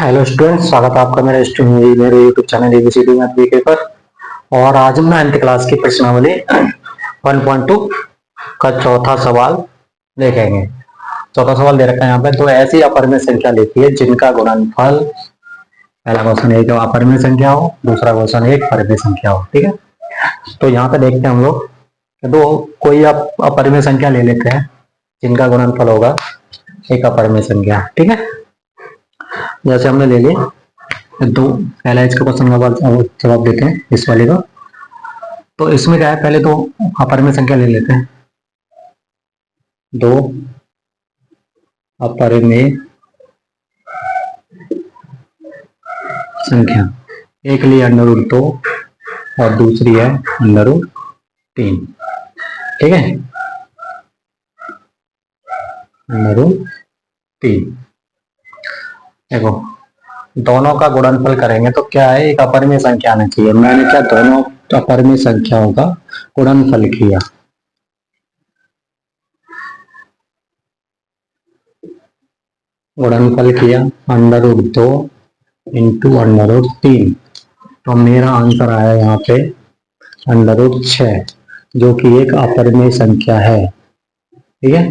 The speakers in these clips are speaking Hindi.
हेलो स्टूडेंट्स, स्वागत है आपका मेरे YouTube channel ABCD math VK पर। और आज हम 9th क्लास की प्रश्नावली 1.2 का चौथा सवाल देखेंगे। चौथा सवाल दे रखा है यहाँ पे, तो ऐसी अपरिमेय संख्या लिखी है जिनका गुणनफल, पहला क्वेश्चन एक अपरिमेय संख्या हो, दूसरा क्वेश्चन एक परिमेय संख्या हो। ठीक है, तो यहाँ पे देखते हैं हम लोग, तो कोई अपरिमेय संख्या ले लेते हैं जिनका गुणनफल होगा एक अपरिमेय संख्या। ठीक है, जैसे हमने ले ली तो पहला इसका क्वेश्चन का जवाब देते हैं इस वाले का। तो इसमें क्या है, पहले तो अपरिमेय संख्या ले लेते हैं। दो अपरिमेय संख्या, एक लिए √2 और दूसरी है √3। ठीक है, √3। देखो, दोनों का गुणनफल करेंगे तो क्या है, एक अपरिमेय संख्या आना चाहिए। मैंने क्या दोनों अपरिमेय संख्याओं का गुणनफल किया। गुणनफल किया √2 इंटू √3, तो मेरा आंसर आया यहाँ पे √6, जो कि एक अपरिमेय संख्या है। ठीक है,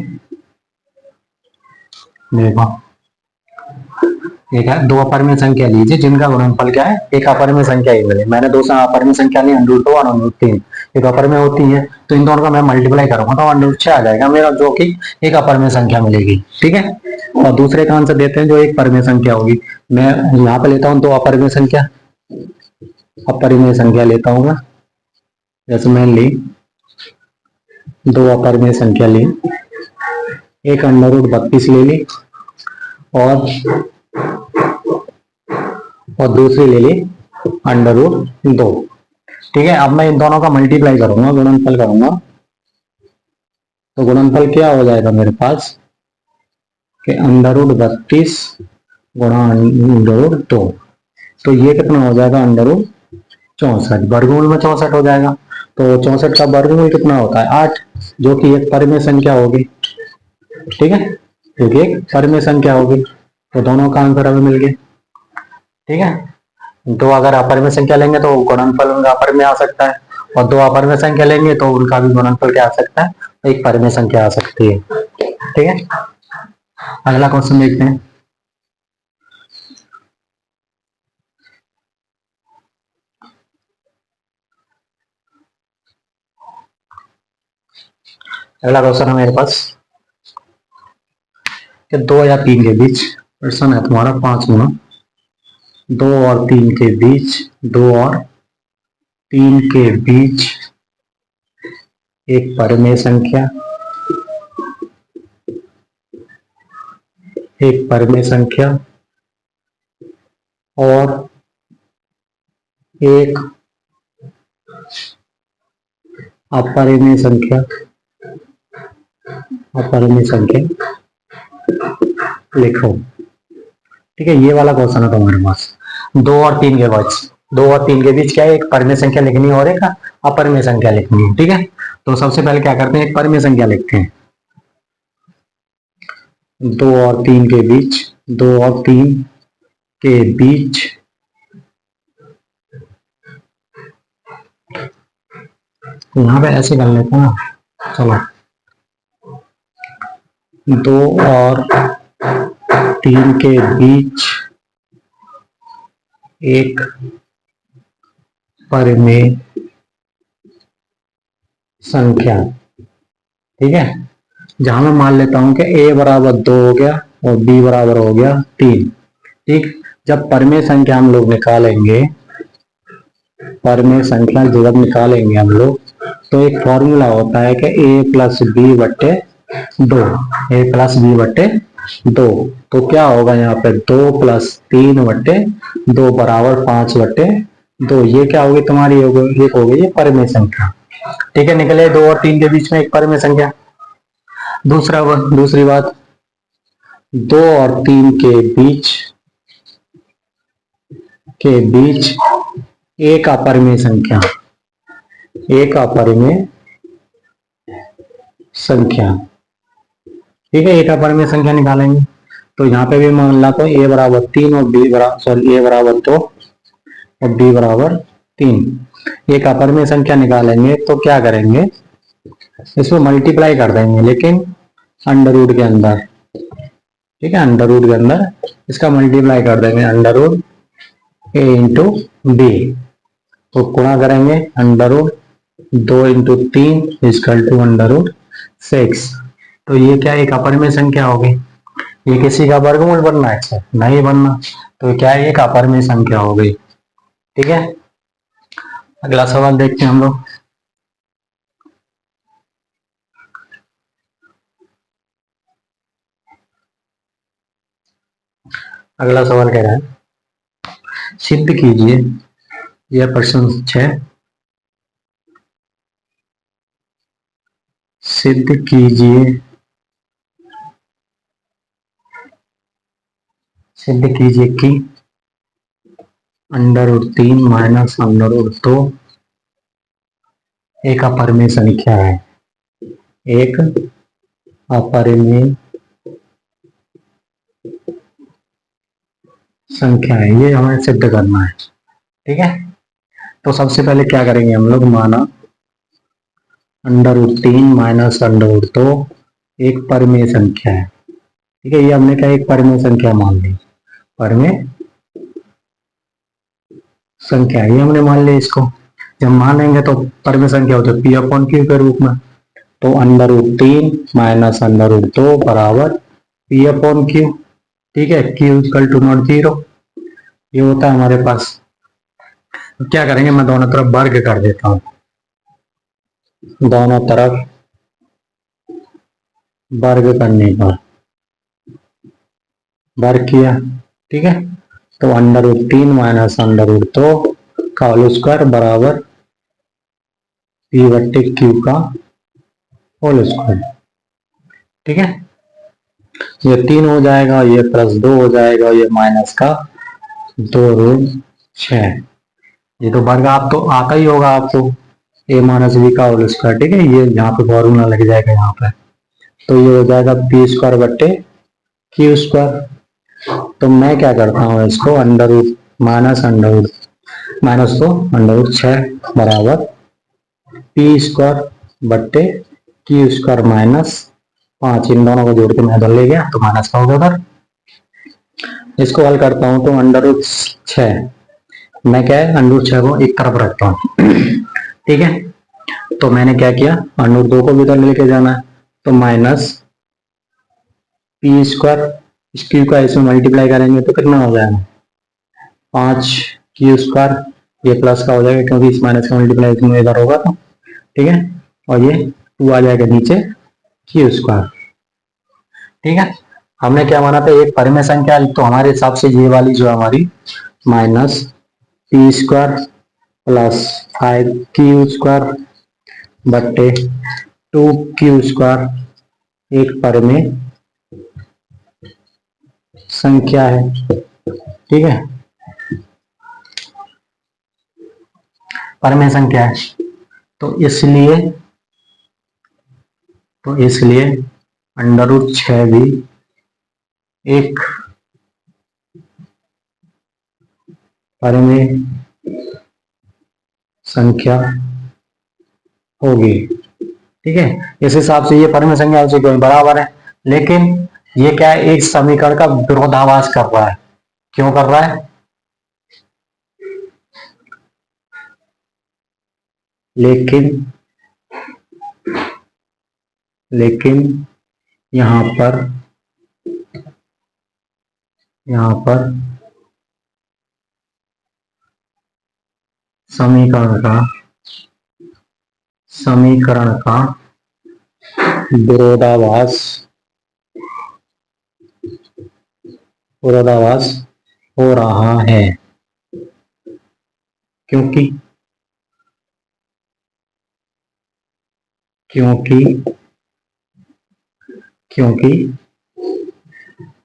देखो एक है, दो अपरिमेय संख्या लीजिए जिनका गुणनफल क्या है, एक अपरिमेय संख्या ही मिले। मैंने दो अपरिमेय संख्या ली √2 और √3, एक अपरिमेय होती है, तो इन दोनों का मैं मल्टीप्लाई करूंगा तो √6 आ जाएगा मेरा, जो कि एक अपरिमेय संख्या मिलेगी। ठीक है, और दूसरे का आंसर देते हैं जो एक परिमेय संख्या होगी। मैं यहाँ पे लेता हूँ दो अपरिमेय संख्या, अपरिमेय संख्या लेता हूँ मैं। जैसे मैं ली दो अपरिमेय संख्या ली, एक √32 ले ली और दूसरी ले ली √2। ठीक है, अब मैं इन दोनों का मल्टीप्लाई करूंगा, गुणनफल करूंगा, तो गुणनफल क्या हो जाएगा मेरे पास कि √32 गुणा √2, तो ये कितना हो जाएगा √64। वर्गमूल में 64 हो जाएगा, तो 64 का वर्गमूल कितना होता है 8, जो कि एक परिमेय संख्या होगी। ठीक है, क्योंकि एक परिमेय संख्या होगी, तो दोनों का आंसर हमें मिल गया। ठीक है, दो अगर अपरिमेय संख्या लेंगे तो गुणनफल उनका अपरिमेय आ सकता है, और दो अपरिमेय संख्या लेंगे तो उनका भी गुणनफल क्या आ सकता है, एक परिमेय संख्या आ सकती है। ठीक है, अगला क्वेश्चन देखते हैं। अगला क्वेश्चन है मेरे पास कि 2 या 3 के बीच, प्रश्न है तुम्हारा 5 गुना 2 और 3 के बीच, 2 और 3 के बीच एक परिमेय संख्या, एक परिमेय संख्या और एक अपरिमेय संख्या, अपरिमेय संख्या लिखो। ठीक है, ये वाला क्वेश्चन है तुम्हारे पास। 2 और 3 के बीच, 2 और 3 के बीच क्या है, एक परिमेय संख्या लिखनी है और एक अपरिमेय संख्या लिखनी है। ठीक है, तो सबसे पहले क्या करते हैं, एक परिमेय संख्या लिखते हैं। 2 और 3 के बीच, 2 और 3 के बीच यहाँ पे ऐसे कर लेते हैं ना, चलो 2 और 3 के बीच एक परिमेय संख्या। ठीक है, जहां मैं मान लेता हूं कि a बराबर 2 हो गया और b बराबर हो गया 3। ठीक, जब परिमेय संख्या हम लोग निकालेंगे, परिमेय संख्या जब निकालेंगे हम लोग, तो एक फॉर्मूला होता है कि a प्लस बी बट्टे 2, a प्लस बी बट्टे 2। तो क्या होगा यहाँ पे 2 प्लस 3 बट्टे 2 बराबर 5 बट्टे 2। ये क्या होगी तुम्हारी, एक हो गई परिमेय संख्या। ठीक है, निकले 2 और 3 के बीच में एक परिमेय संख्या। दूसरी बात, 2 और 3 के बीच एक अपरिमेय संख्या, एक अपरिमेय संख्या। ठीक है, एक अपरिमेय संख्या निकालेंगे, तो यहाँ पे भी मान ला तो a बराबर 3 और b बराबर सॉरी a बराबर 2 और b बराबर 3। एक अपर में संख्या निकालेंगे तो क्या करेंगे, इसको मल्टीप्लाई कर देंगे, लेकिन अंडर रूट के अंदर, ठीक है, अंडर रूट के अंदर इसका मल्टीप्लाई कर देंगे, under root a into B. तो गुणा करेंगे, under root 2 into 3 is equal to under root 6। तो ये क्या एक अपर में संख्या होगी, ये किसी का वर्गमूल बनना है, अच्छा नहीं बनना, तो क्या है एक अपर में संख्या हो गई। ठीक है, अगला सवाल देखते हैं हम लोग। अगला सवाल कह रहा है सिद्ध कीजिए, यह प्रश्न 6, सिद्ध कीजिए, सिद्ध कीजिए कि under root 3 minus under root 2 एक अपरिमेय संख्या है, एक अपरिमेय संख्या है, ये हमें सिद्ध करना है। ठीक है, तो सबसे पहले क्या करेंगे हम लोग, माना under root 3 minus under root 2 एक परिमेय संख्या है। ठीक है, ये हमने क्या एक परिमेय संख्या मान ली, परिमेय संख्या ये हमने मान ली। इसको जब मानेंगे तो परिमेय संख्या होती है पी अपॉन क्यू के रूप में। तो under root 3 minus under root 2 बराबर पी अपॉन क्यू। ठीक है, Q equal to not zero, ये होता है हमारे पास। तो क्या करेंगे, मैं दोनों तरफ वर्ग कर देता हूं, दोनों तरफ वर्ग करने पर वर्ग किया। ठीक है, तो under root 3 minus under root 2 का होल स्क्वायर बराबर पी बट्टे क्यू का होल स्क्वायर। ठीक है, ये 3 हो जाएगा, ये प्लस 2 हो जाएगा, ये माइनस का 2 रूट 6। ये तो वर्ग आप तो आता ही होगा आपको, ए माइनस बी का होल स्क्वायर। ठीक है, ये यहाँ पे फॉर्मूला लग जाएगा यहाँ पे, तो ये हो जाएगा पी स्क्वायर बट्टे क्यू स्क्वायर। तो मैं क्या करता हूँ, इसको under root minus under root minus तो अंडर रूट 6 बराबर पी स्क्वायर बट्टे क्यू स्क्वायर माइनस 5, इन दोनों को जोड़ के मैं इधर ले गया तो माइनस का होगा उधर। इसको हल करता हूँ तो अंडर रूट 6, मैं क्या है अंडर रूट 6 को एक तरफ रखता हूँ। ठीक है, तो मैंने क्या किया, अंडर रूट 2 को भी इधर लेके जाना है, तो माइनस पी स्क्वायर, इस क्यू का इसमें मल्टीप्लाई करेंगे तो कितना हो जाएगा 5 क्यू स्क्वायर, ये प्लस का हो जाएगा क्योंकि इस माइनस का मल्टीप्लाई इसमें इधर होगा तो। ठीक है, और ये 2 आ जाएगा नीचे क्यू स्क्वायर। ठीक है, हमने क्या माना था एक परिमेय संख्या, तो हमारे हिसाब से ये वाली जो हमारी minus P square plus 5 Q square बट्टे 2 क्यू स्क्वायर एक परिमेय संख्या है। ठीक है, परिमेय संख्या है, तो इसलिए अंडर रूट 6 भी एक परिमेय संख्या होगी। ठीक है, इस हिसाब से ये परिमेय संख्या से कोई बराबर है, लेकिन ये क्या है एक समीकरण का विरोधाभास कर रहा है। क्यों कर रहा है, लेकिन यहां पर समीकरण का विरोधाभास हो रहा है, क्योंकि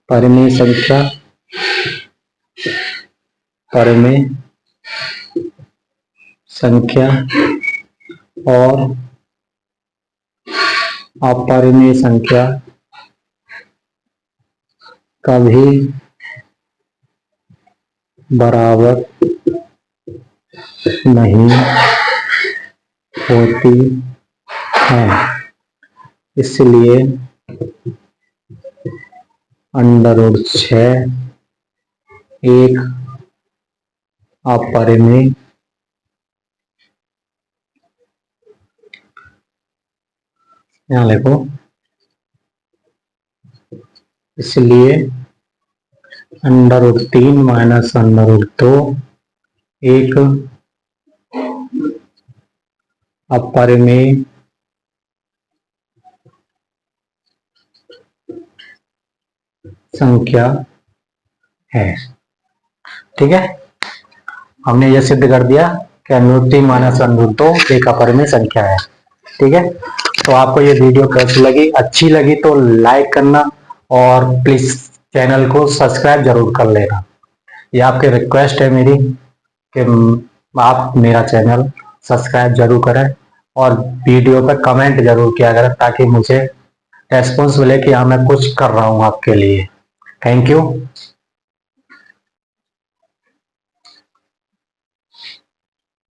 परिमेय संख्या और अपरिमेय संख्या कभी बराबर नहीं होती है, इसलिए √6 एक अपरिमेय यहाँ लिखो, इसलिए √3 माइनस √2 एक अपरिमेय संख्या है। ठीक है, हमने यह सिद्ध कर दिया कि √3 माइनस √2 एक अपरिमेय संख्या है। ठीक है, तो आपको ये वीडियो कैसी लगी? अच्छी लगी तो लाइक करना और प्लीज चैनल को सब्सक्राइब जरूर कर लेना। ये आपकी रिक्वेस्ट है मेरी कि आप मेरा चैनल सब्सक्राइब जरूर करें और वीडियो पर कमेंट जरूर किया करें, ताकि मुझे रेस्पॉन्स मिले कि हाँ मैं कुछ कर रहा हूँ आपके लिए। Thank you.